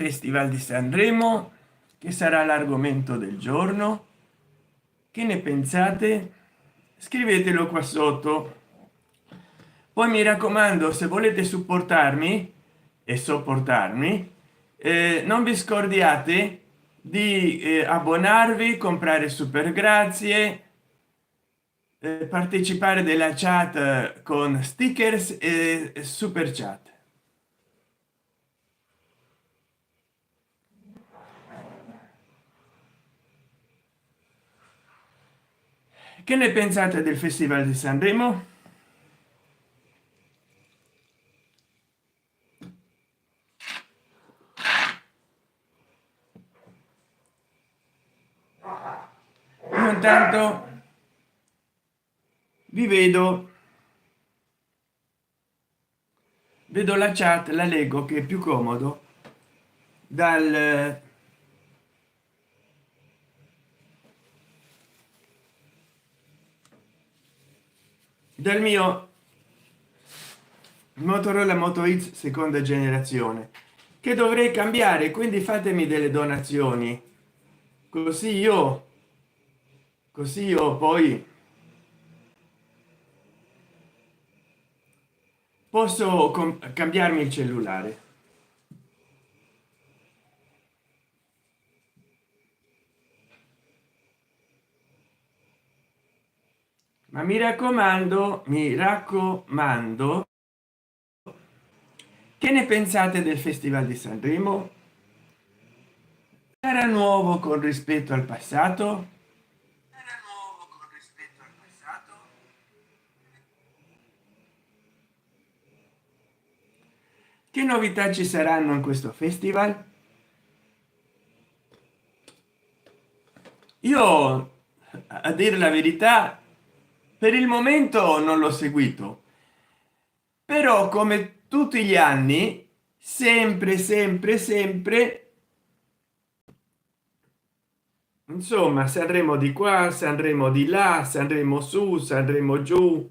Festival di Sanremo, che sarà l'argomento del giorno. Che ne pensate? Scrivetelo qua sotto. Poi mi raccomando, se volete supportarmi e sopportarmi, non vi scordiate di abbonarvi, comprare super grazie, partecipare della chat con stickers e super chat. Che ne pensate del Festival di Sanremo? Io intanto vi vedo la chat, la leggo, che è più comodo dal mio Motorola Moto X seconda generazione, che dovrei cambiare. Quindi fatemi delle donazioni, così io poi posso cambiarmi il cellulare. Ma mi raccomando, che ne pensate del Festival di Sanremo? Sarà nuovo con rispetto al passato? Sarà nuovo con rispetto al passato? Che novità ci saranno in questo festival? Io, a dire la verità, per il momento non l'ho seguito, però come tutti gli anni, sempre, insomma, Sanremo di qua, Sanremo di là, Sanremo su, Sanremo giù,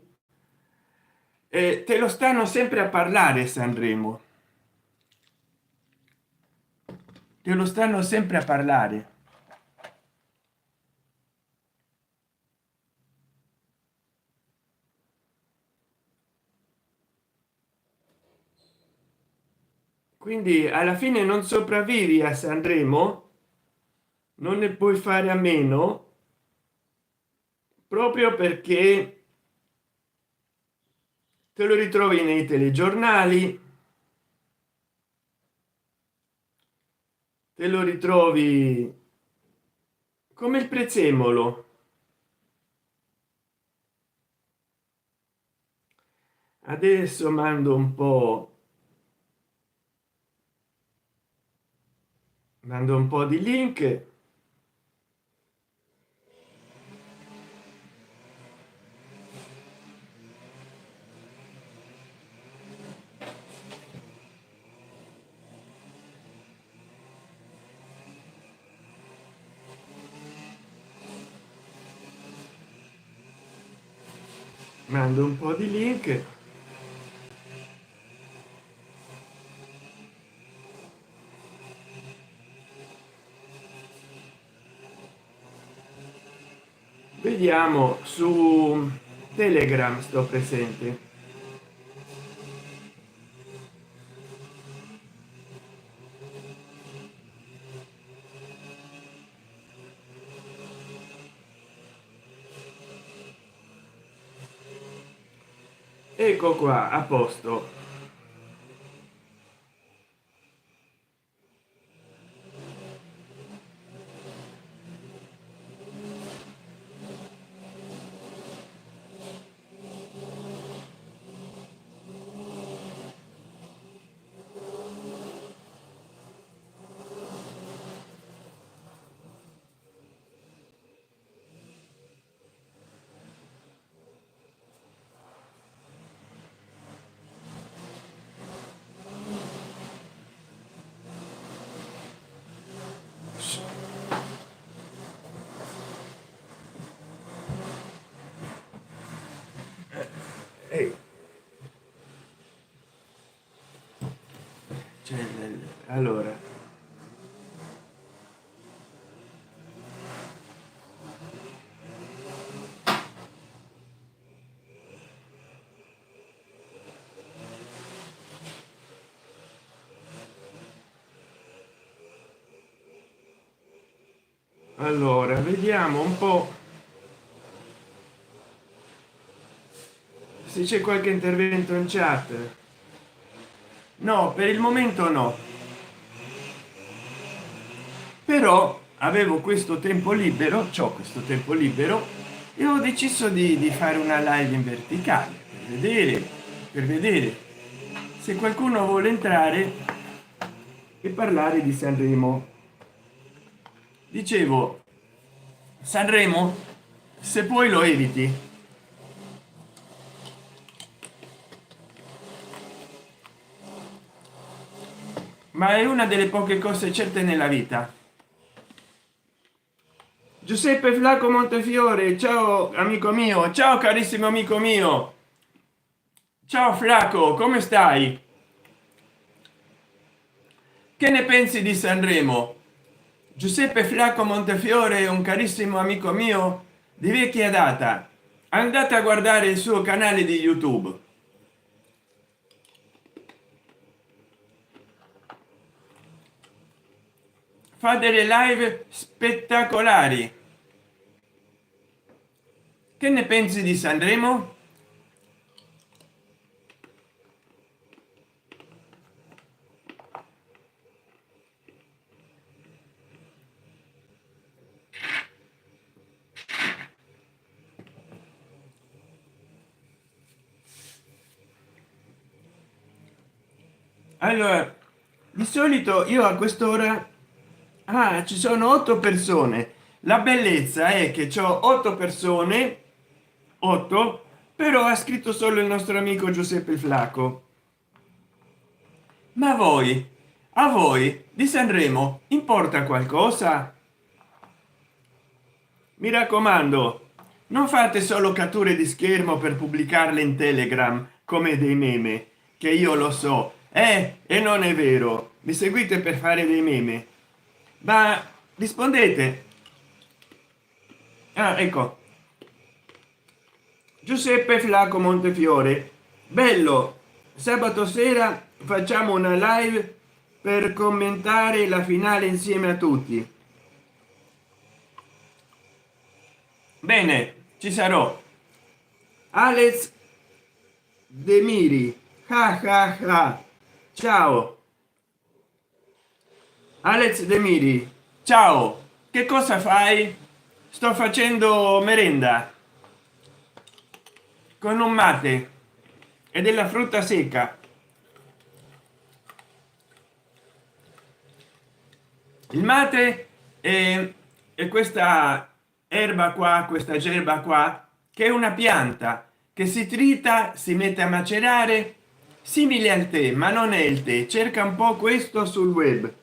te lo stanno sempre a parlare. Sanremo te lo stanno sempre a parlare. Quindi alla fine non sopravvivi a Sanremo, non ne puoi fare a meno, proprio perché te lo ritrovi nei telegiornali, te lo ritrovi come il prezzemolo. Adesso mando un po' di link. Mando un po' di link. Vediamo su Telegram, sto presente. Ecco qua, a posto. allora vediamo un po' se c'è qualche intervento in chat. No, per il momento no, però avevo questo tempo libero, c'ho questo tempo libero e ho deciso di fare una live in verticale per vedere se qualcuno vuole entrare e parlare di Sanremo. Dicevo, Sanremo, se poi lo eviti, ma è una delle poche cose certe nella vita. Giuseppe Flaco Montefiore, ciao amico mio, ciao carissimo amico mio, ciao Flaco, come stai? Che ne pensi di Sanremo? Giuseppe Flaco Montefiore è un carissimo amico mio di vecchia data, andate a guardare il suo canale di YouTube, fa delle live spettacolari. Che ne pensi di Sanremo? Allora, di solito io a quest'ora ci sono 8 persone, la bellezza è che ho 8 persone, 8, però ha scritto solo il nostro amico Giuseppe Flaco. Ma a voi di Sanremo importa qualcosa? Mi raccomando, non fate solo catture di schermo per pubblicarle in Telegram come dei meme, che io lo so, e non è vero, mi seguite per fare dei meme, ma rispondete. Ecco, Giuseppe Flaco Montefiore, bello, sabato sera facciamo una live per commentare la finale insieme a tutti. Bene, ci sarò. Alex De Miri, ciao Alex De Miri, ciao, che cosa fai? Sto facendo merenda con un mate e della frutta secca. Il mate è questa erba qua, questa gerba qua, che è una pianta che si trita, si mette a macerare, simile al tè, ma non è il tè. Cerca un po' questo sul web.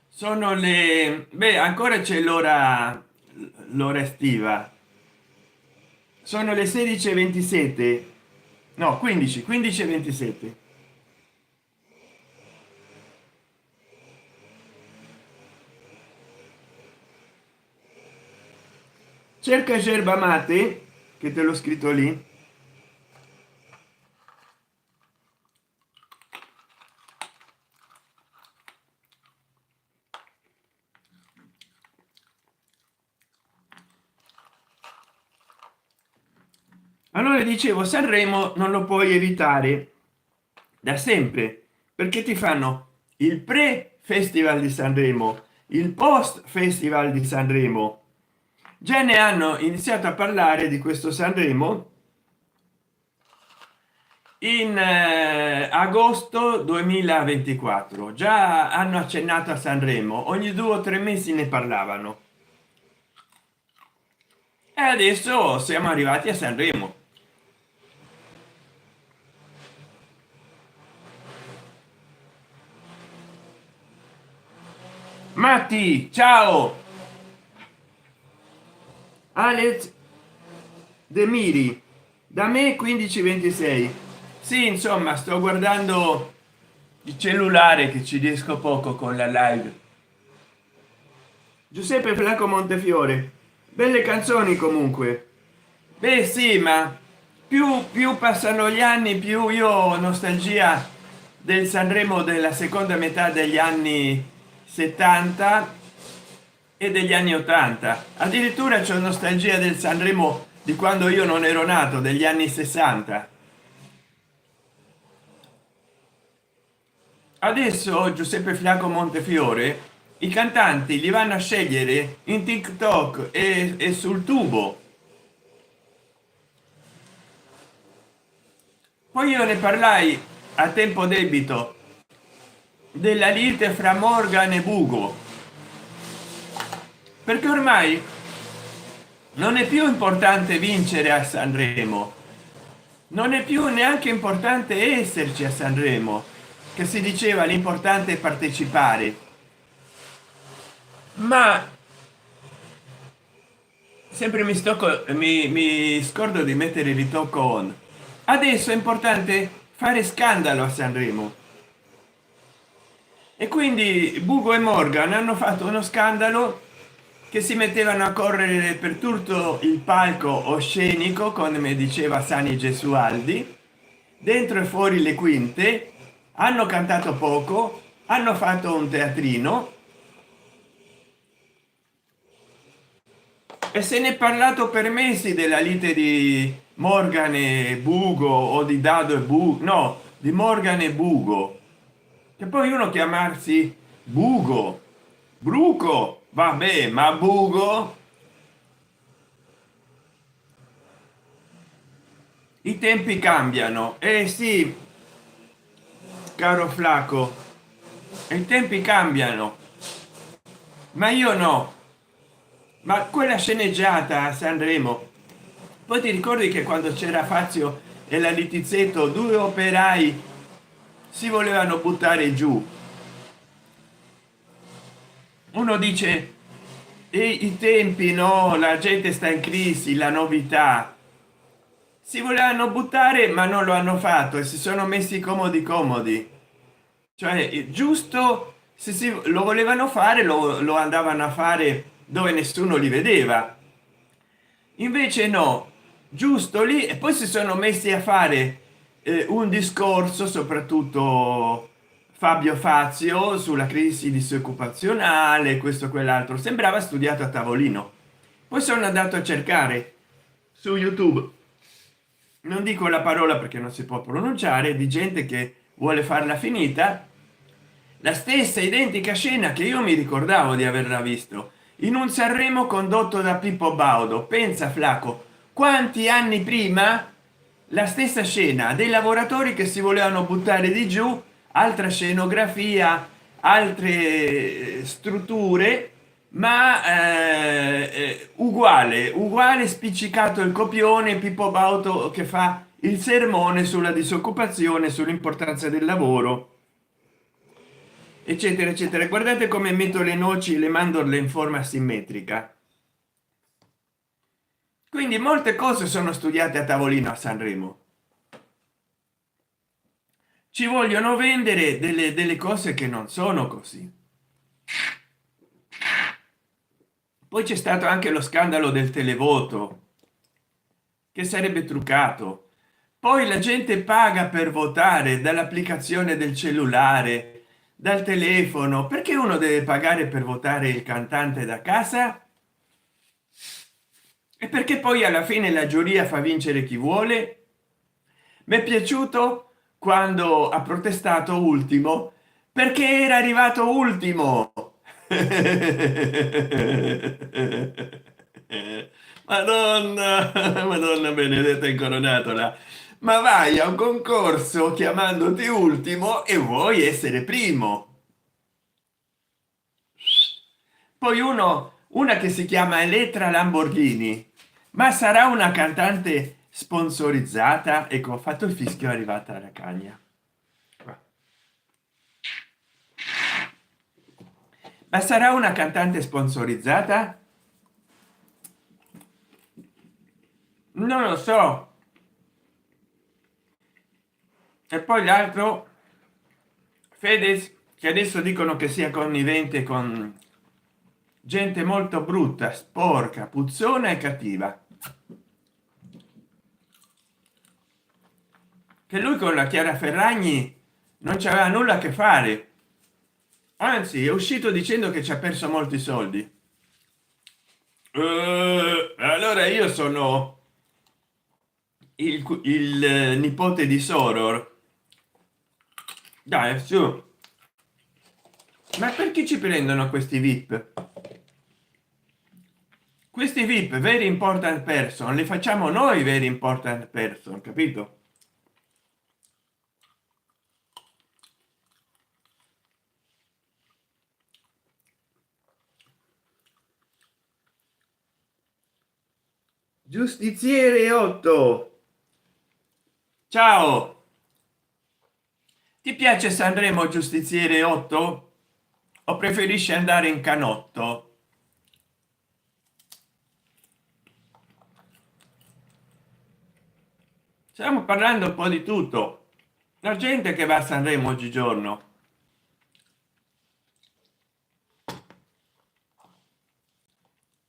Sono le, beh, ancora c'è l'ora estiva, sono le 16:27, no 15:27. Cerca yerba mate, che te l'ho scritto lì. Allora dicevo, Sanremo non lo puoi evitare da sempre, perché ti fanno il pre festival di Sanremo, il post festival di Sanremo. Già ne hanno iniziato a parlare di questo Sanremo in agosto 2024. Già hanno accennato a Sanremo, ogni 2 o 3 mesi ne parlavano e adesso siamo arrivati a Sanremo. Matti, ciao. Alex De Miri, da me 15:26. Sì, insomma, sto guardando il cellulare che ci riesco poco con la live. Giuseppe Flaco Montefiore, belle canzoni comunque. Beh sì, ma più passano gli anni, più io ho nostalgia del Sanremo della seconda metà degli anni 70 e degli anni 80. Addirittura c'è nostalgia del Sanremo di quando io non ero nato, degli anni 60. Adesso Giuseppe Flaco Montefiore i cantanti li vanno a scegliere in TikTok e sul tubo. Poi io ne parlai a tempo debito della lite fra Morgan e Bugo, perché ormai non è più importante vincere a Sanremo, non è più neanche importante esserci a Sanremo, che si diceva l'importante è partecipare, ma sempre mi scordo di mettere il ritocco on. Adesso è importante fare scandalo a Sanremo, e quindi Bugo e Morgan hanno fatto uno scandalo che si mettevano a correre per tutto il palco oscenico, come diceva Sani Gesualdi, dentro e fuori le quinte, hanno cantato poco, hanno fatto un teatrino e se ne è parlato per mesi della lite di Morgan e Bugo, o di Dado e Bugo, no, di Morgan e Bugo, che poi uno chiamarsi Bugo, Bruco, vabbè, ma Bugo, i tempi cambiano. Eh sì, caro Flaco, i tempi cambiano, ma io no. Ma quella sceneggiata a Sanremo, poi ti ricordi che quando c'era Fazio e la Littizzetto, due operai si volevano buttare giù? Uno dice e i tempi, no, la gente sta in crisi, la novità. Si volevano buttare ma non lo hanno fatto e si sono messi comodi, cioè giusto, se si lo volevano fare lo andavano a fare dove nessuno li vedeva, invece no, giusto lì, e poi si sono messi a fare un discorso, soprattutto Fabio Fazio, sulla crisi disoccupazionale, questo quell'altro, sembrava studiato a tavolino. Poi sono andato a cercare su YouTube, non dico la parola perché non si può pronunciare, di gente che vuole farla finita, la stessa identica scena che io mi ricordavo di averla visto in un Sanremo condotto da Pippo Baudo. Pensa Flaco, quanti anni prima la stessa scena dei lavoratori che si volevano buttare di giù, altra scenografia, altre strutture, ma uguale spiccicato il copione, Pippo Baudo che fa il sermone sulla disoccupazione, sull'importanza del lavoro, eccetera eccetera. Guardate come metto le noci e le mandorle in forma simmetrica. Quindi molte cose sono studiate a tavolino a Sanremo. Ci vogliono vendere delle cose che non sono così. Poi c'è stato anche lo scandalo del televoto, che sarebbe truccato. Poi la gente paga per votare dall'applicazione del cellulare, dal telefono. Perché uno deve pagare per votare il cantante da casa? E perché poi alla fine la giuria fa vincere chi vuole? Mi è piaciuto quando ha protestato Ultimo perché era arrivato ultimo. Madonna, Madonna benedetta incoronatola, ma vai a un concorso chiamandoti ultimo e vuoi essere primo. Poi una che si chiama Elettra Lamborghini, ma sarà una cantante sponsorizzata? Ecco, ho fatto il fischio, è arrivata la cagna. Ma sarà una cantante sponsorizzata? Non lo so. E poi l'altro, Fedez, che adesso dicono che sia connivente con gente molto brutta, sporca, puzzona e cattiva, che lui con la Chiara Ferragni non c'aveva nulla a che fare. anzi è uscito dicendo che ci ha perso molti soldi. Allora io sono il nipote di Soror, dai su. Ma perché ci prendono questi vip? Questi vip, very important person, li facciamo noi very important person, capito? Giustiziere 8, ciao, ti piace Sanremo Giustiziere 8 o preferisci andare in canotto? Stiamo parlando un po' di tutto, la gente che va a Sanremo oggigiorno.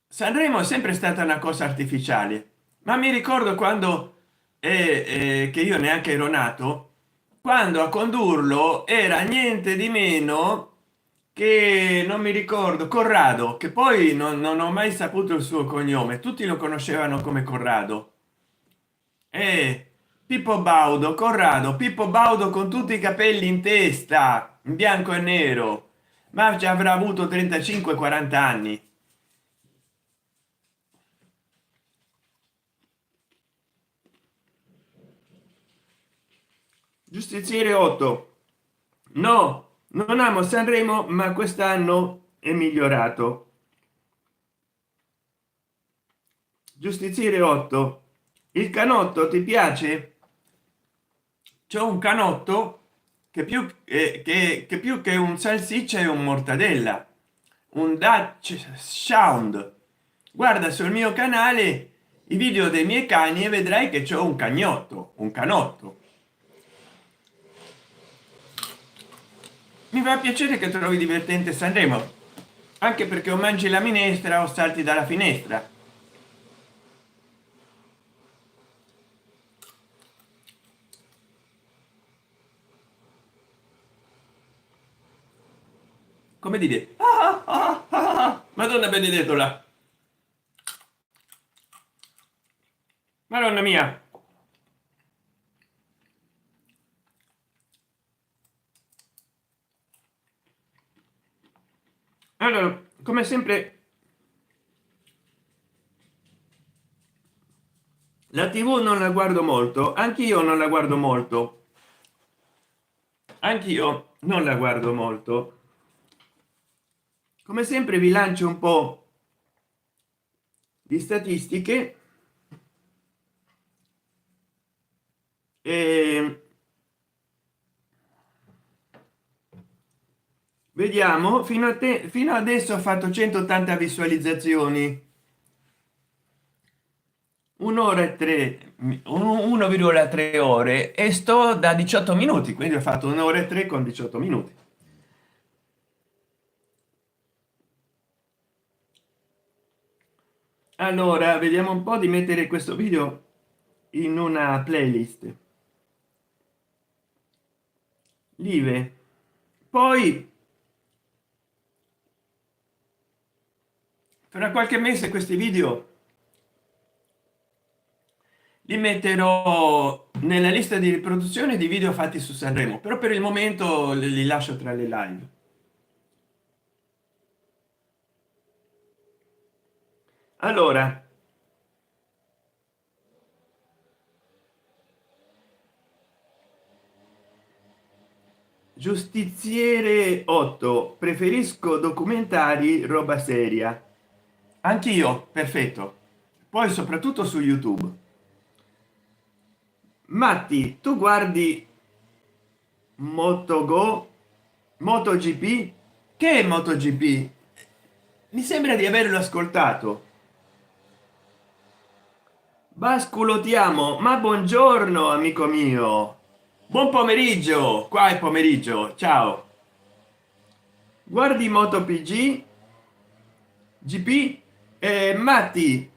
Sanremo è sempre stata una cosa artificiale, ma mi ricordo quando che io neanche ero nato, quando a condurlo era niente di meno che, non mi ricordo, Corrado, che poi non ho mai saputo il suo cognome, tutti lo conoscevano come Corrado. Pippo Baudo, Corrado, Pippo Baudo con tutti i capelli in testa, in bianco e nero, ma già avrà avuto 35-40 anni. Giustiziere 8, no, non amo Sanremo, ma quest'anno è migliorato. Giustiziere 8, il canotto ti piace? C'è un canotto che più che più che un salsiccia è un mortadella, un Dutch sound. Guarda sul mio canale i video dei miei cani e vedrai che c'è un cagnotto, un canotto. Mi fa piacere che trovi divertente Sanremo, anche perché o mangi la minestra o salti dalla finestra. Come dire, Madonna benedettola, Madonna mia. Allora, come sempre, la TV non la guardo molto, anch'io non la guardo molto, anch'io non la guardo molto. Come sempre vi lancio un po' di statistiche e vediamo. Fino adesso ho fatto 180 visualizzazioni, un'ora e 3, 1,3 ore, e sto da 18 minuti, quindi ho fatto un'ora e 3 con 18 minuti. Allora vediamo un po' di mettere questo video in una playlist live, poi fra qualche mese questi video li metterò nella lista di riproduzione di video fatti su Sanremo, però per il momento li lascio tra le live. Allora, Giustiziere 8, preferisco documentari, roba seria. Anch'io, perfetto. Poi soprattutto su YouTube. Matti, tu guardi MotoGo, MotoGP? Che è MotoGP? Mi sembra di averlo ascoltato. Basculo ti amo, ma buongiorno amico mio, buon pomeriggio, qua è pomeriggio, ciao. Guardi MotoPG, GP? Matti,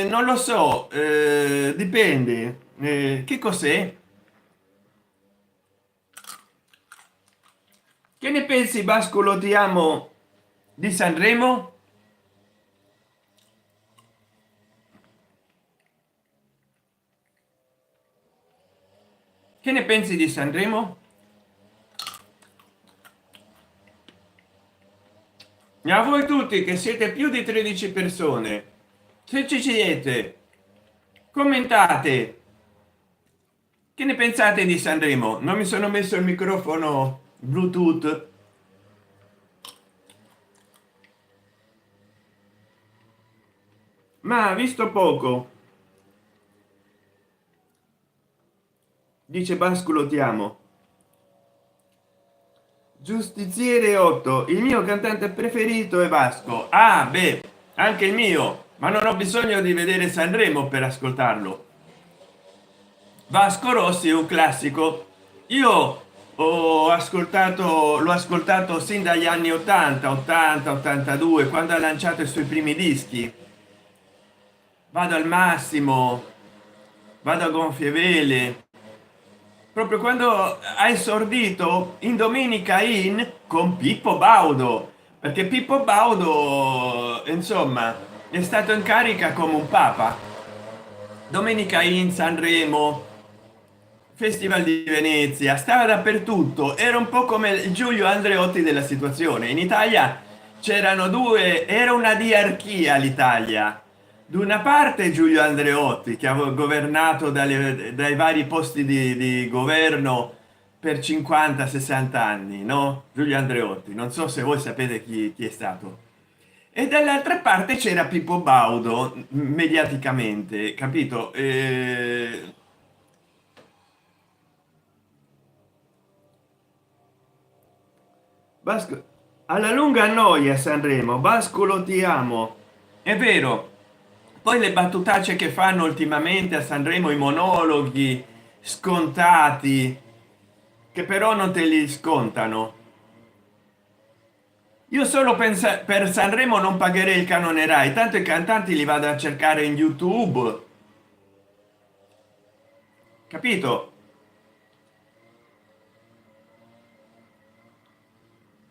non lo so, dipende, che cos'è, Che ne pensi, Bascolo ti amo, di Sanremo? Che ne pensi di Sanremo? E a voi tutti che siete più di 13 persone, se ci siete, commentate. Che ne pensate di Sanremo? Non mi sono messo il microfono Bluetooth. Ma visto poco, dice Basculo ti amo. Giustiziere 8, il mio cantante preferito è Vasco. Ah beh, anche il mio, ma non ho bisogno di vedere Sanremo per ascoltarlo. Vasco Rossi è un classico. Io ho ascoltato, l'ho ascoltato sin dagli anni 80, 80, 82, quando ha lanciato i suoi primi dischi. Vado al massimo, vado a gonfie vele, proprio quando ha esordito in Domenica In con Pippo Baudo, perché Pippo Baudo insomma è stato in carica come un papa. Domenica In, Sanremo, Festival di Venezia, stava dappertutto, era un po' come il Giulio Andreotti della situazione. In Italia c'erano due, era una diarchia l'Italia. Da una parte Giulio Andreotti che aveva governato dai vari posti di governo per 50-60 anni, no? Giulio Andreotti, non so se voi sapete chi è stato. E dall'altra parte c'era Pippo Baudo, mediaticamente, capito? Basco, alla lunga annoia Sanremo. Bascolo ti amo, è vero. Poi le battutacce che fanno ultimamente a Sanremo, i monologhi scontati, che però non te li scontano. Io solo per Sanremo non pagherei il canone Rai, tanto i cantanti li vado a cercare in YouTube, capito?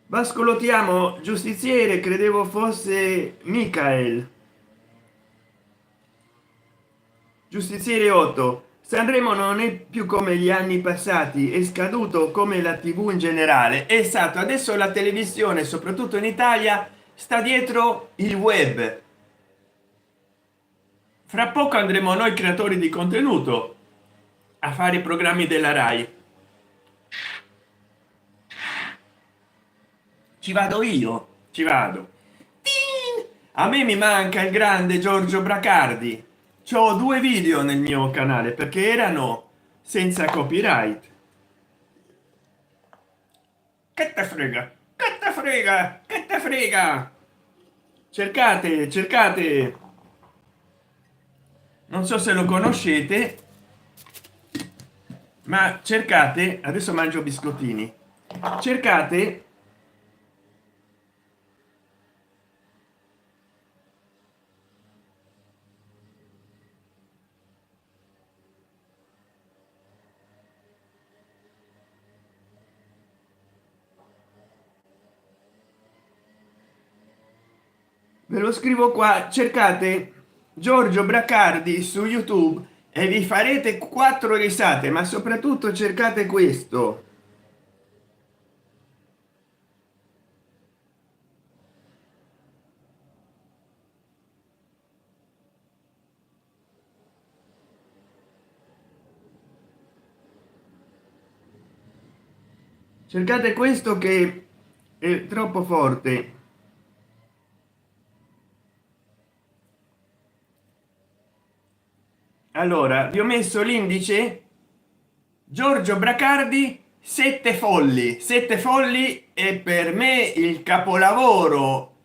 Bascolo ti amo, giustiziere, credevo fosse Michael. Giustiziere 8, Sanremo non è più come gli anni passati, è scaduto come la TV in generale. È stato, adesso la televisione, soprattutto in Italia, sta dietro il web. Fra poco andremo noi creatori di contenuto a fare i programmi della Rai. Ci vado io, ci vado. A me mi manca il grande Giorgio Bracardi. C'ho due video nel mio canale perché erano senza copyright. Che te frega, che te frega, che te frega. Cercate, cercate, non so se lo conoscete, ma cercate, adesso mangio biscottini, cercate ve lo scrivo qua, cercate Giorgio Bracardi su YouTube e vi farete quattro risate, ma soprattutto cercate questo. Cercate questo che è troppo forte. Allora vi ho messo l'indice Giorgio Bracardi, sette folli è per me il capolavoro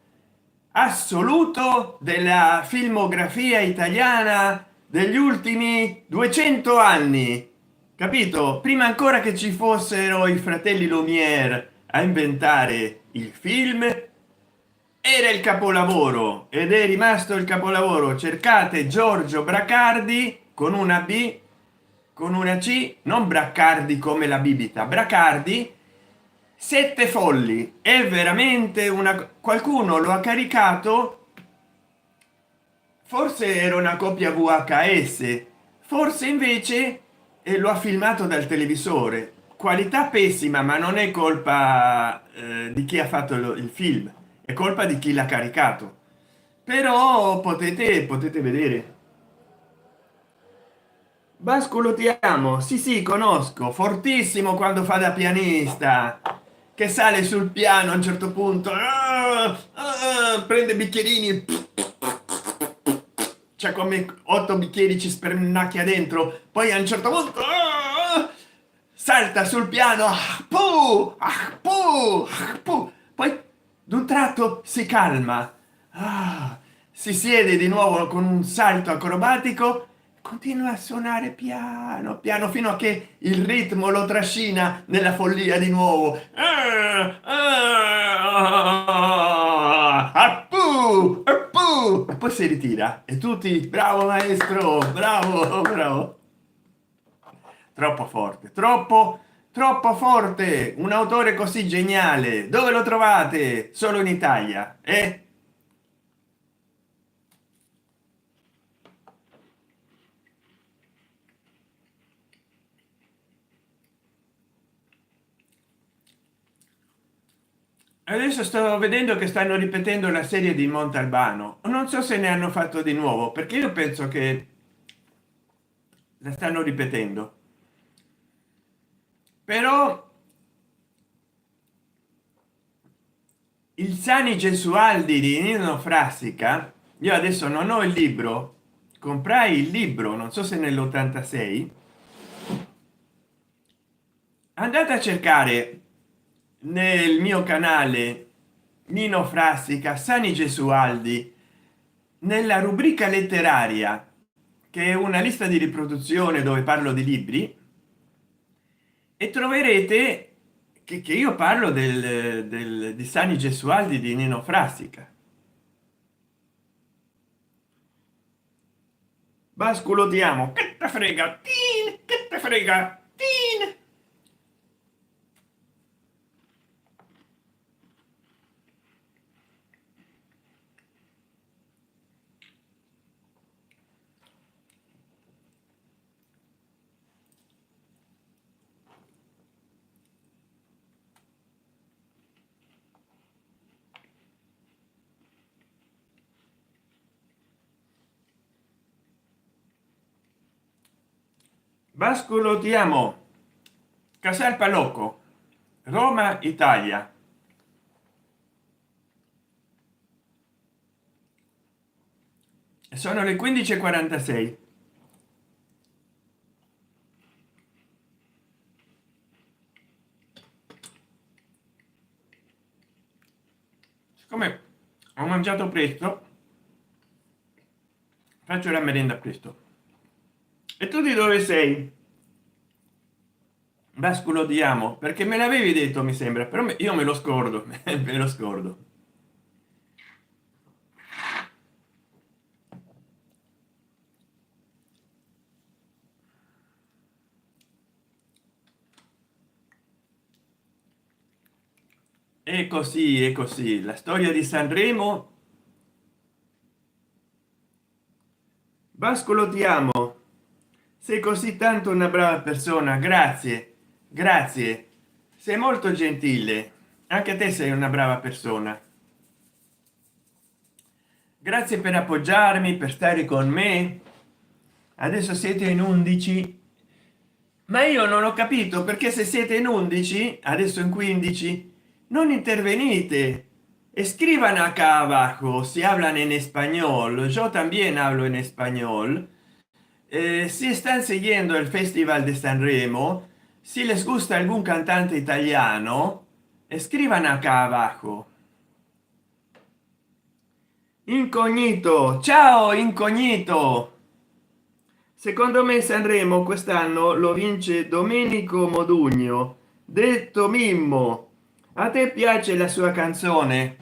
assoluto della filmografia italiana degli ultimi 200 anni, capito? Prima ancora che ci fossero i fratelli Lumière a inventare il film, era il capolavoro ed è rimasto il capolavoro. Cercate Giorgio Bracardi con una B, con una C, non Braccardi come la bibita, Bracardi, Sette folli è veramente una, qualcuno lo ha caricato, forse era una copia vhs, forse invece lo ha filmato dal televisore, qualità pessima, ma non è colpa di chi ha fatto il film, è colpa di chi l'ha caricato. Però potete vedere. Basculo ti amo, sì sì, conosco, fortissimo quando fa da pianista, che sale sul piano a un certo punto, prende bicchierini, c'è come otto bicchieri, ci spernacchia dentro, poi a un certo punto salta sul piano, poi d'un tratto si calma, si siede di nuovo con un salto acrobatico, continua a suonare piano piano fino a che il ritmo lo trascina nella follia di nuovo. E poi si ritira e tutti bravo maestro, bravo, bravo. Troppo forte, troppo forte, un autore così geniale, dove lo trovate? Solo in Italia, eh? Adesso sto vedendo che stanno ripetendo la serie di Montalbano, non so se ne hanno fatto di nuovo, perché io penso che la stanno ripetendo, però il Sani Gesualdi di Nino Frassica, io adesso non ho il libro, comprai il libro, non so se nell'86, andate a cercare nel mio canale Nino Frassica Sani Gesualdi nella rubrica letteraria, che è una lista di riproduzione dove parlo di libri, e troverete che io parlo di Sani Gesualdi di Nino Frassica. Basculo ti amo, che te frega, tin, che te frega, tin. Basculo ti amo, Casal Palocco, Roma, Italia. Sono le 15:46. Siccome ho mangiato presto, faccio la merenda presto. E tu di dove sei? Basculo ti amo, perché me l'avevi detto mi sembra, però io me lo scordo, me lo scordo. È così la storia di Sanremo. Bascolo ti amo, sei così tanto una brava persona, grazie, grazie, sei molto gentile, anche te sei una brava persona, grazie per appoggiarmi, per stare con me. Adesso siete in 11, ma io non ho capito perché, se siete in 11 adesso in 15, non intervenite, escriban acá abajo si hablan en español, yo también hablo en español. Si están siguiendo el Festival de Sanremo, si les gusta algún cantante italiano, escriban acá abajo. Incognito, ciao incognito. Secondo me Sanremo quest'anno lo vince Domenico Modugno, detto Mimmo. A te piace la sua canzone?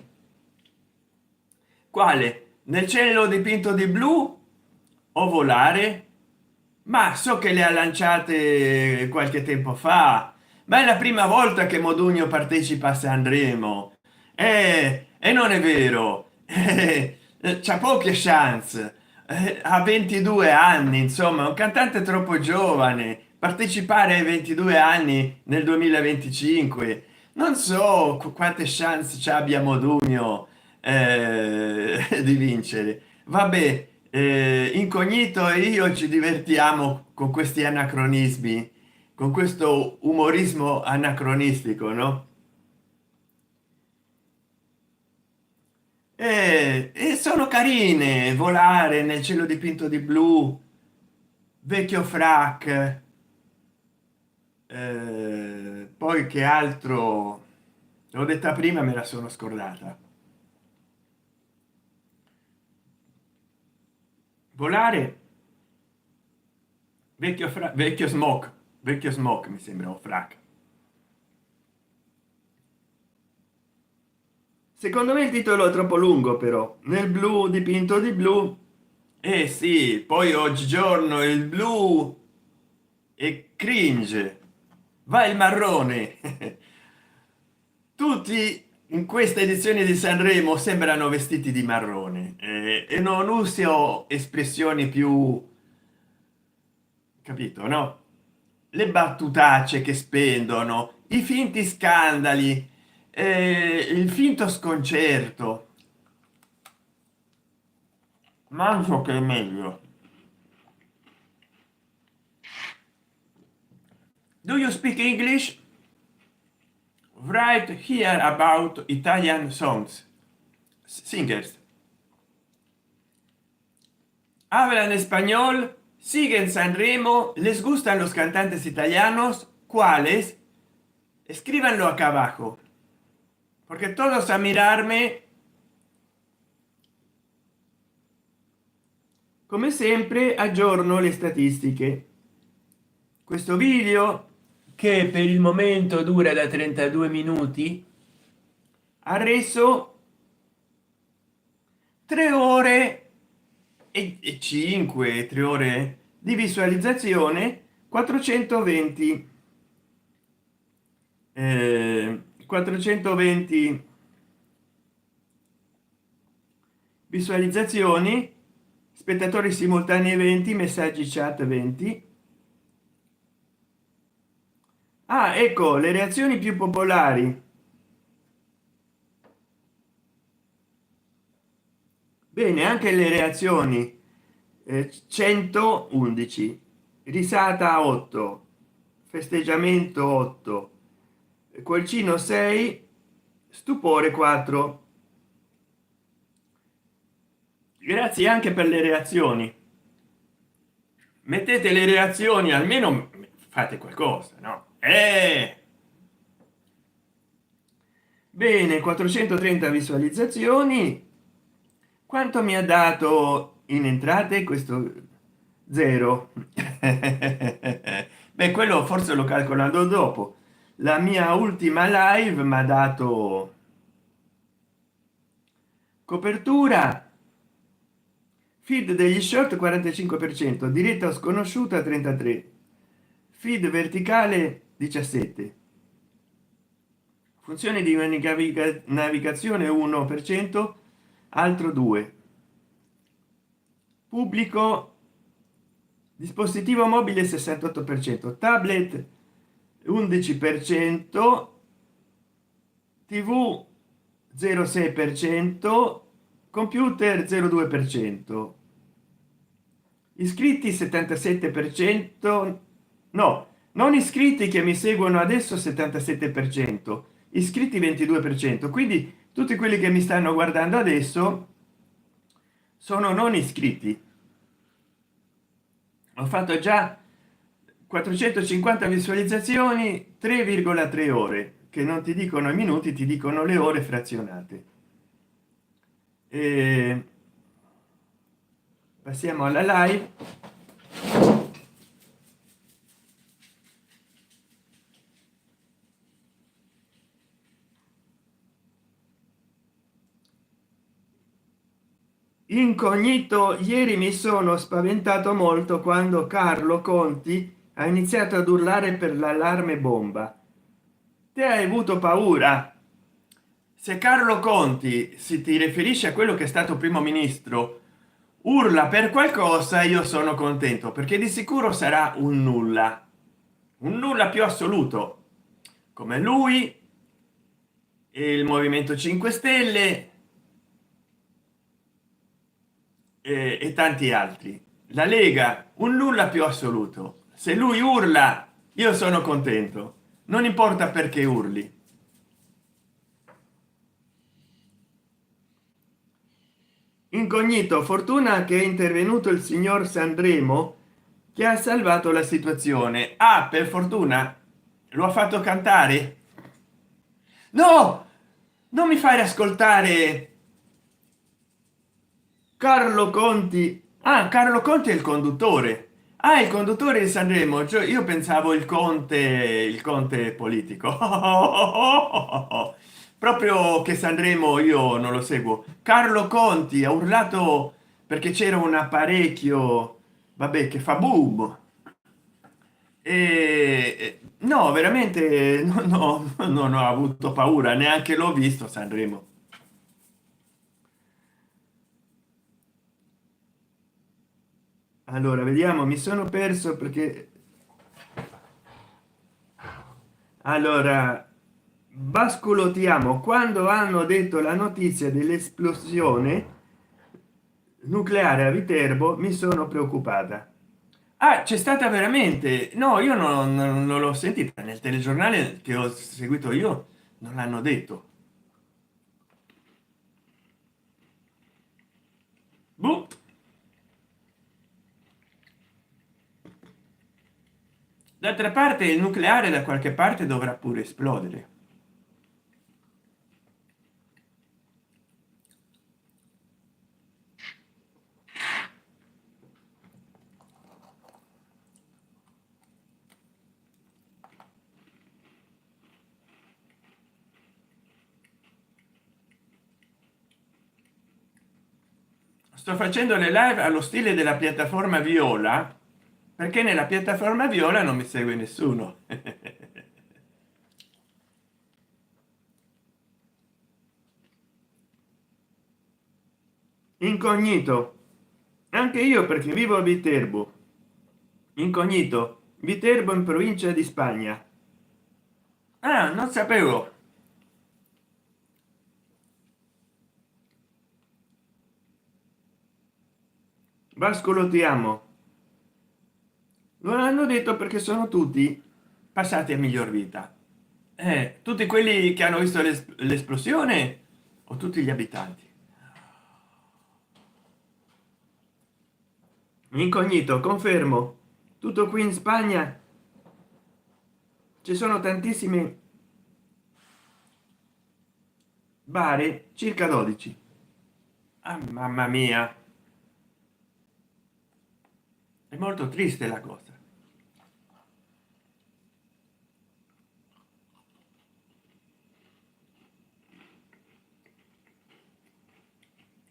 Quale? Nel cielo dipinto di blu o Volare? Ma so che le ha lanciate qualche tempo fa, ma è la prima volta che Modugno partecipa a Sanremo, e non è vero. C'ha poche chance, ha 22 anni, insomma, è un cantante troppo giovane. Partecipare ai 22 anni nel 2025, non so quante chance ci abbia Modugno di vincere. Vabbè, Incognito e io ci divertiamo con questi anacronismi, con questo umorismo anacronistico, no? E sono carine: Volare, Nel cielo dipinto di blu, Vecchio frac, poi che altro l'ho detta prima, me la sono scordata. Volare, vecchio smoke mi sembra, un frac. Secondo me il titolo è troppo lungo, però. Nel blu dipinto di blu. Eh sì, poi oggigiorno il blu è cringe, va il marrone. Tutti in questa edizione di Sanremo sembrano vestiti di marrone, e non uso espressioni più, capito, no? Le battutacce che spendono, i finti scandali, il finto sconcerto. Manco che è meglio. Do you speak English? Write here about Italian songs. Singers. Hablan español, siguen Sanremo, les gustan los cantantes italianos, ¿cuáles? Escríbanlo acá abajo, porque todos a mirarme, come sempre aggiorno le statistiche. Questo video, che per il momento dura da 32 minuti, ha reso 3 ore e 5, 3 ore di visualizzazione, 420 420 visualizzazioni, spettatori simultanei 20, messaggi chat 20. Ah, ecco le reazioni più popolari. Bene, anche le reazioni: 111, risata 8, festeggiamento 8, cuoricino 6, stupore 4. Grazie anche per le reazioni. Mettete le reazioni, almeno fate qualcosa, no? Bene, 430 visualizzazioni. Quanto mi ha dato in entrate questo? Zero. Beh, quello forse lo calcolando dopo. La mia ultima live mi ha dato copertura, feed degli short 45%, diretta sconosciuta 33, feed verticale 17, funzioni di navigazione 1%, altro 2, pubblico, dispositivo mobile 68%, tablet 11%, tv 0,6%, computer 0,2%, iscritti 77%, no, non iscritti che mi seguono adesso 77%, iscritti 22%. Quindi tutti quelli che mi stanno guardando adesso sono non iscritti. Ho fatto già 450 visualizzazioni, 3,3 ore, che non ti dicono i minuti, ti dicono le ore frazionate. E passiamo alla live. Incognito, ieri mi sono spaventato molto quando Carlo Conti ha iniziato ad urlare per l'allarme bomba. te hai avuto paura. Se Carlo Conti si ti riferisce a quello che è stato primo ministro, urla per qualcosa, io sono contento, perché di sicuro sarà un nulla più assoluto, come lui e il movimento 5 stelle e tanti altri. La Lega un nulla più assoluto. Se lui urla, io sono contento, non importa perché urli. Incognito, fortuna che è intervenuto il signor Sandremo che ha salvato la situazione. Ah, per fortuna lo ha fatto cantare. No, non mi fai ascoltare Carlo Conti. Ah, Carlo Conti è il conduttore. Ah, il conduttore di Sanremo, cioè io pensavo il conte politico. Proprio che Sanremo io non lo seguo. Carlo Conti ha urlato perché c'era un apparecchio, vabbè, che fa boom. No, veramente no, no, non ho avuto paura, neanche l'ho visto Sanremo. Allora vediamo, mi sono perso perché allora basculo ti amo quando hanno detto la notizia dell'esplosione nucleare a Viterbo mi sono preoccupata. Ah, c'è stata veramente? No, io non l'ho sentita nel telegiornale che ho seguito io, non l'hanno detto. Boh. D'altra parte il nucleare da qualche parte dovrà pure esplodere. Sto facendo le live allo stile della piattaforma Viola perché nella piattaforma Viola non mi segue nessuno. Incognito, anche io perché vivo a Viterbo. Incognito, Viterbo in provincia di Spagna. Ah, non sapevo. Vascolo ti amo. Non hanno detto perché sono tutti passati a miglior vita. Tutti quelli che hanno visto l'esplosione o tutti gli abitanti. Incognito, confermo, tutto qui in Spagna ci sono tantissime bare, circa 12. Ah, mamma mia, è molto triste la cosa.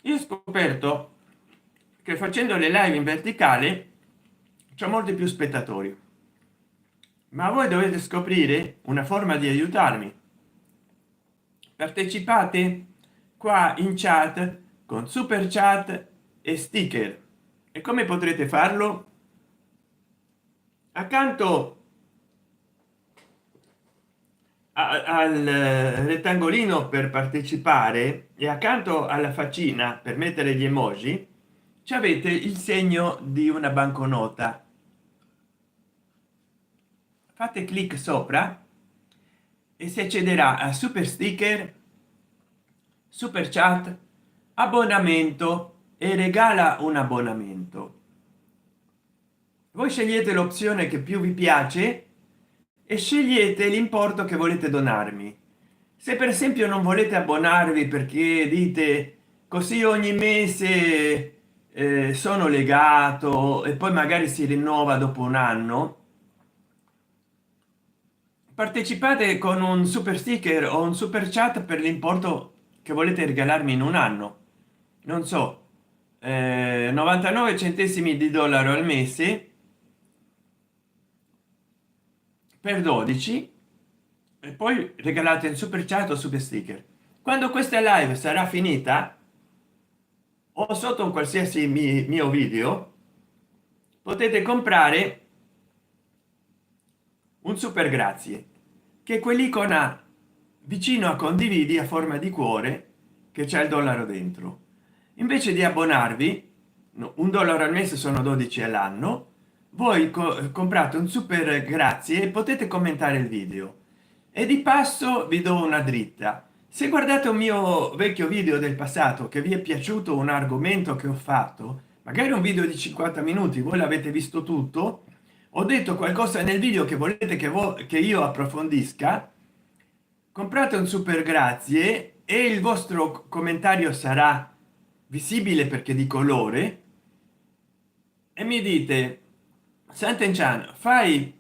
Io ho scoperto che facendo le live in verticale c'è molti più spettatori, ma voi dovete scoprire una forma di aiutarmi. Partecipate qua in chat con super chat e sticker. E come potrete farlo? Accanto al rettangolino per partecipare e accanto alla faccina per mettere gli emoji ci avete il segno di una banconota. Fate clic sopra e si accederà a super sticker, super chat, abbonamento e regala un abbonamento. Voi scegliete l'opzione che più vi piace e scegliete l'importo che volete donarmi. Se per esempio non volete abbonarvi perché dite così ogni mese sono legato e poi magari si rinnova dopo un anno, partecipate con un super sticker o un super chat per l'importo che volete regalarmi in un anno, non so, 99 centesimi di dollaro al mese per 12, e poi regalate il super chat o super sticker. Quando questa live sarà finita o sotto un qualsiasi mio video potete comprare un super grazie, che è quell'icona vicino a condividi a forma di cuore che c'è il dollaro dentro. Invece di abbonarvi, no, $1 al mese sono 12 all'anno, voi comprate un super grazie e potete commentare il video, e di passo vi do una dritta. Se guardate un mio vecchio video del passato che vi è piaciuto un argomento che ho fatto, magari un video di 50 minuti, voi l'avete visto tutto, ho detto qualcosa nel video che volete che io approfondisca, comprate un super grazie e il vostro commentario sarà visibile perché di colore, e mi dite: Sant'Enchan, fai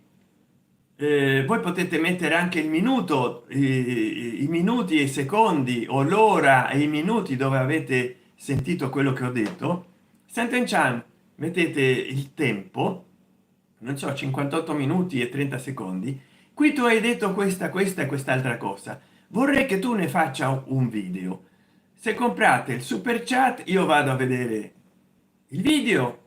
voi potete mettere anche il minuto, i minuti e i secondi, o l'ora e i minuti dove avete sentito quello che ho detto. Sant'Enchan, mettete il tempo, non so, 58 minuti e 30 secondi. Qui tu hai detto questa e quest'altra cosa, vorrei che tu ne faccia un video. Se comprate il super chat io vado a vedere il video,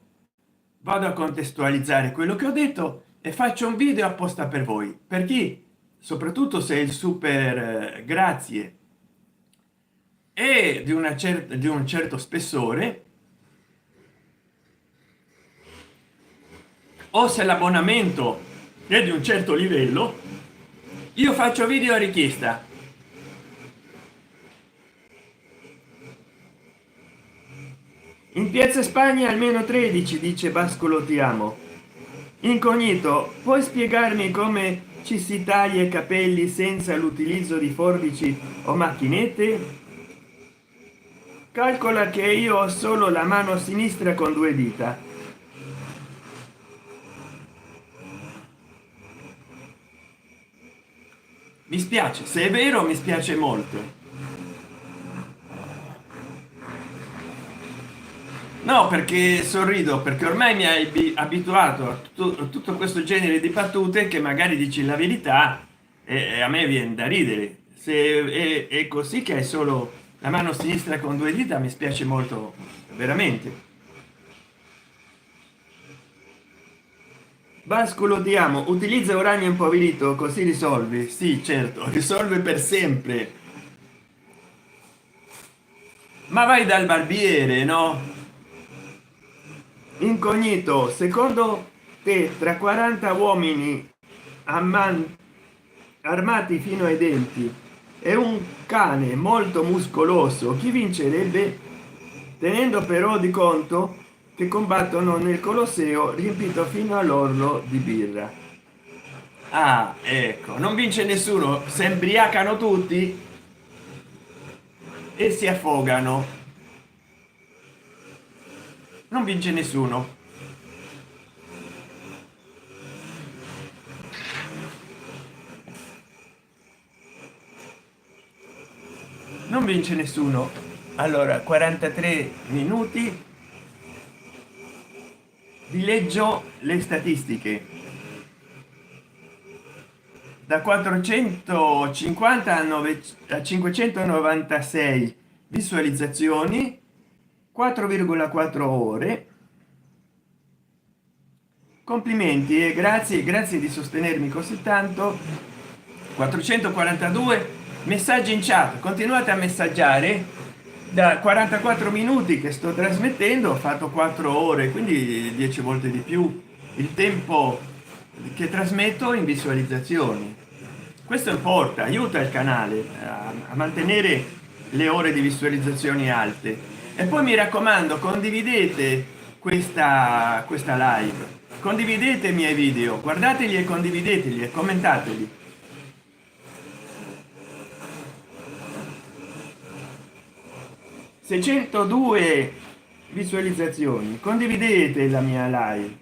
vado a contestualizzare quello che ho detto e faccio un video apposta per voi. Per chi, soprattutto se il super grazie è di una certa, di un certo spessore, o se l'abbonamento è di un certo livello, io faccio video a richiesta. In piazza Spagna almeno 13, dice Bascolo ti amo. Incognito, puoi spiegarmi come ci si taglia i capelli senza l'utilizzo di forbici o macchinette? Calcola che io ho solo la mano sinistra con 2 dita. Mi spiace, se è vero mi spiace molto. No, perché sorrido, perché ormai mi hai abituato a tutto questo genere di battute che magari dici la verità e a me viene da ridere. Se è così che hai solo la mano sinistra con 2 dita, mi spiace molto, veramente. Bascolo ti amo, utilizza uranio impoverito così risolvi. Sì, certo, risolve per sempre. Ma vai dal barbiere, no? Incognito, secondo te tra 40 uomini armati fino ai denti e un cane molto muscoloso, chi vincerebbe, tenendo però di conto che combattono nel Colosseo riempito fino all'orlo di birra? Ah, ecco, non vince nessuno, si embriacano tutti e si affogano. Non vince nessuno. Non vince nessuno. Allora, 43 minuti, vi leggo le statistiche. Da 450 a 596 visualizzazioni, 4,4 ore. Complimenti e grazie di sostenermi così tanto. 442 messaggi in chat, continuate a messaggiare. Da 44 minuti che sto trasmettendo ho fatto 4 ore, quindi 10 volte di più il tempo che trasmetto in visualizzazioni. Questo importa, aiuta il canale a mantenere le ore di visualizzazioni alte. E poi mi raccomando, condividete questa live, condividete i miei video, guardateli e condivideteli e commentateli. 602 visualizzazioni, condividete la mia live.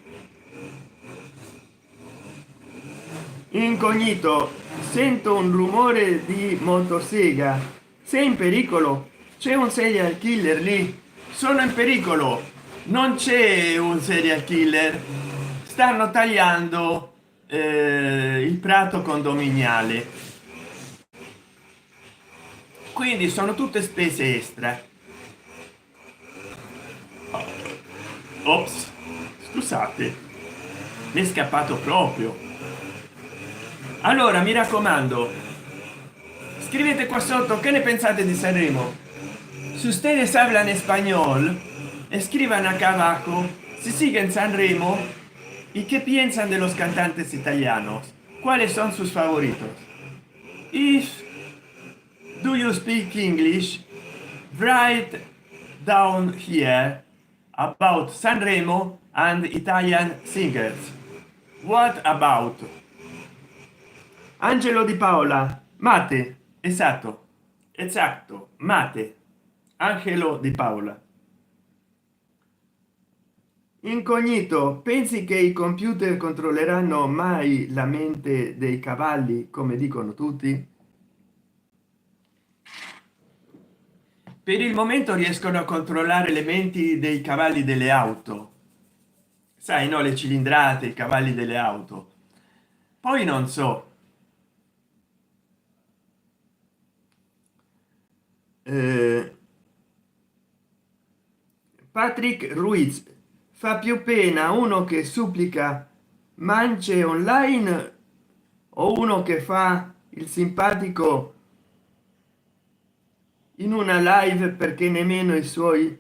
Incognito, sento un rumore di motosega, sei in pericolo? C'è un serial killer lì? Sono in pericolo, non c'è un serial killer, stanno tagliando il prato condominiale. quindi sono tutte spese extra. Ops, scusate, mi è scappato proprio. Allora mi raccomando, scrivete qua sotto che ne pensate di Sanremo. Si ustedes hablan español, escriban acá abajo si siguen Sanremo y qué piensan de los cantantes italianos, cuáles son sus favoritos. If do you speak English, write down here about Sanremo and Italian singers. What about Angelo Di Paola? Mate, esatto, mate. Angelo Di Paola. Incognito, pensi che i computer controlleranno mai la mente dei cavalli come dicono tutti? Per il momento riescono a controllare le menti dei cavalli delle auto, sai, no, le cilindrate, i cavalli delle auto. Poi non so, Patrick Ruiz, fa più pena uno che supplica mance online o uno che fa il simpatico in una live perché nemmeno i suoi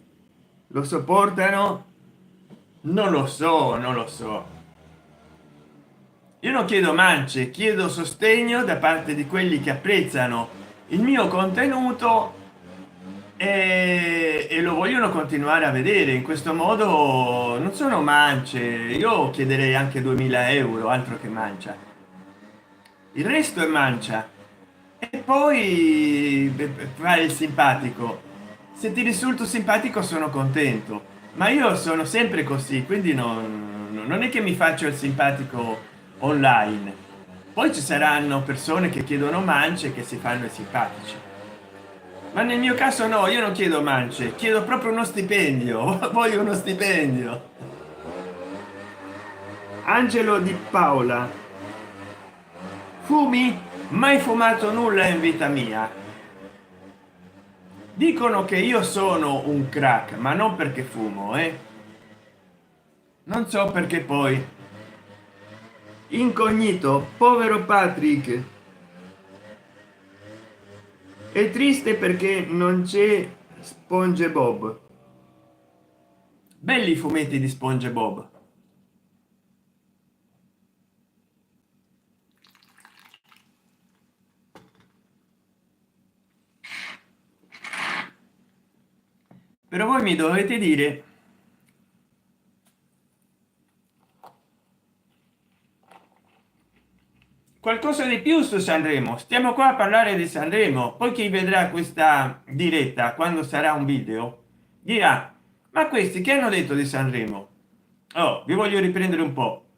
lo sopportano? Non lo so, non lo so. Io non chiedo mance, chiedo sostegno da parte di quelli che apprezzano il mio contenuto e lo vogliono continuare a vedere. In questo modo non sono mance, io chiederei anche 2000 euro, altro che mancia. Il resto è mancia. E poi fare il simpatico. Se ti risulto simpatico sono contento, ma io sono sempre così, quindi non è che mi faccio il simpatico online. Poi ci saranno persone che chiedono mance, che si fanno i simpatici, ma nel mio caso no, io non chiedo mance, chiedo proprio uno stipendio. Voglio uno stipendio. Angelo Di Paola, fumi? Mai fumato nulla in vita mia. Dicono che io sono un crack, ma non perché fumo, non so perché. Poi Incognito, povero Patrick, è triste perché non c'è SpongeBob. Belli i fumetti di SpongeBob. Però voi mi dovete dire qualcosa di più su Sanremo. Stiamo qua a parlare di Sanremo, poi chi vedrà questa diretta quando sarà un video dirà: ma questi che hanno detto di Sanremo? Oh, vi voglio riprendere un po'.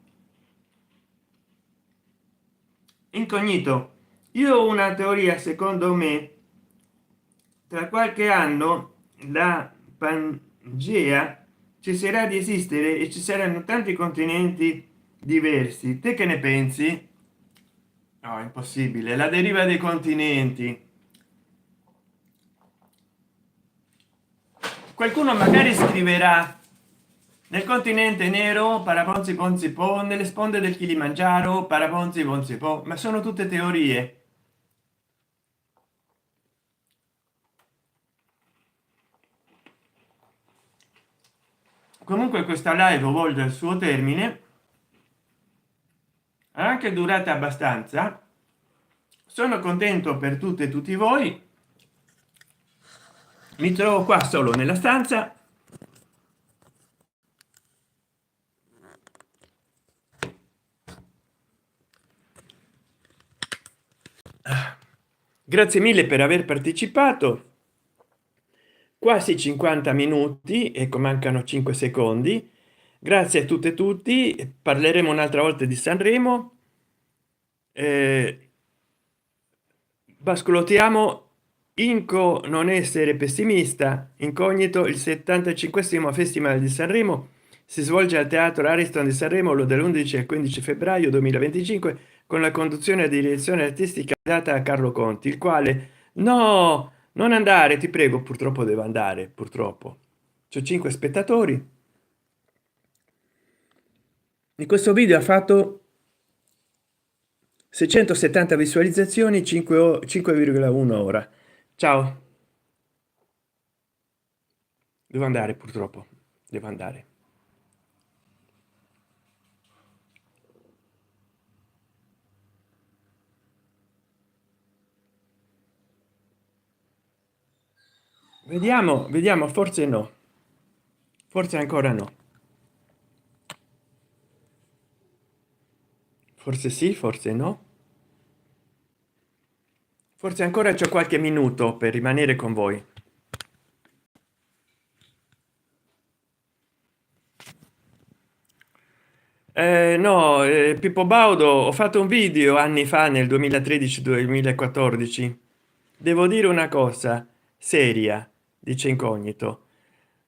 Incognito, io ho una teoria. Secondo me tra qualche anno la Pangea cesserà di esistere e ci saranno tanti continenti diversi. Te che ne pensi? No, è impossibile. La deriva dei continenti. Qualcuno magari scriverà: nel continente nero paraponzi ponzi po, nelle sponde del Kilimangiaro paraponzi ponzi po, ma sono tutte teorie. Comunque questa live volge al suo termine, ha anche durata abbastanza. Sono contento per tutte e tutti voi. Mi trovo qua solo nella stanza. Grazie mille per aver partecipato. Quasi 50 minuti, ecco, mancano 5 secondi. Grazie a tutte e tutti. Parleremo un'altra volta di Sanremo. Bascolottiamo. Inco non essere pessimista. Incognito, il 75esimo Festival di Sanremo si svolge al Teatro Ariston di Sanremo dall'11 al 15 febbraio 2025 con la conduzione e direzione artistica data a Carlo Conti, il quale no, non andare, ti prego, purtroppo devo andare, purtroppo c'ho 5 spettatori. In questo video ha fatto 670 visualizzazioni, 5,1 ora. Ciao, devo andare, purtroppo devo andare. Vediamo, vediamo, forse no, forse ancora no, forse sì, forse no, forse ancora c'è qualche minuto per rimanere con voi. No, Pippo Baudo, ho fatto un video anni fa, nel 2013-2014. Devo dire una cosa seria, dice Incognito.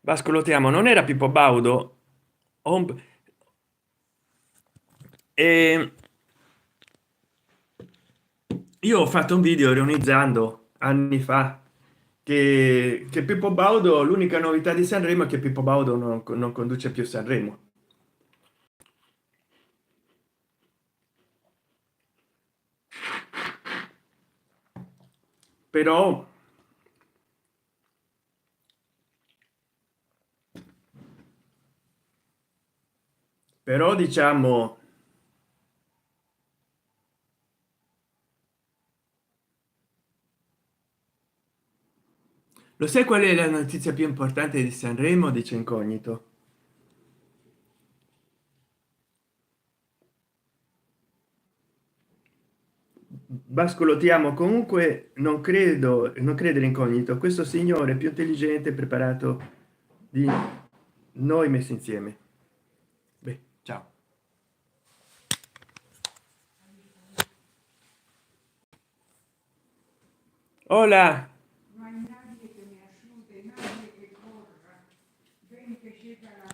Bascolottiamo, non era Pippo Baudo. Hom- e io ho fatto un video ironizzando anni fa che Pippo Baudo, l'unica novità di Sanremo è che Pippo Baudo non conduce più Sanremo. Però diciamo, lo sai qual è la notizia più importante di Sanremo, dice Incognito? Bascolottiamo, comunque non credo, non credere Incognito, questo signore è più intelligente e preparato di noi messi insieme. Beh, ciao. Hola.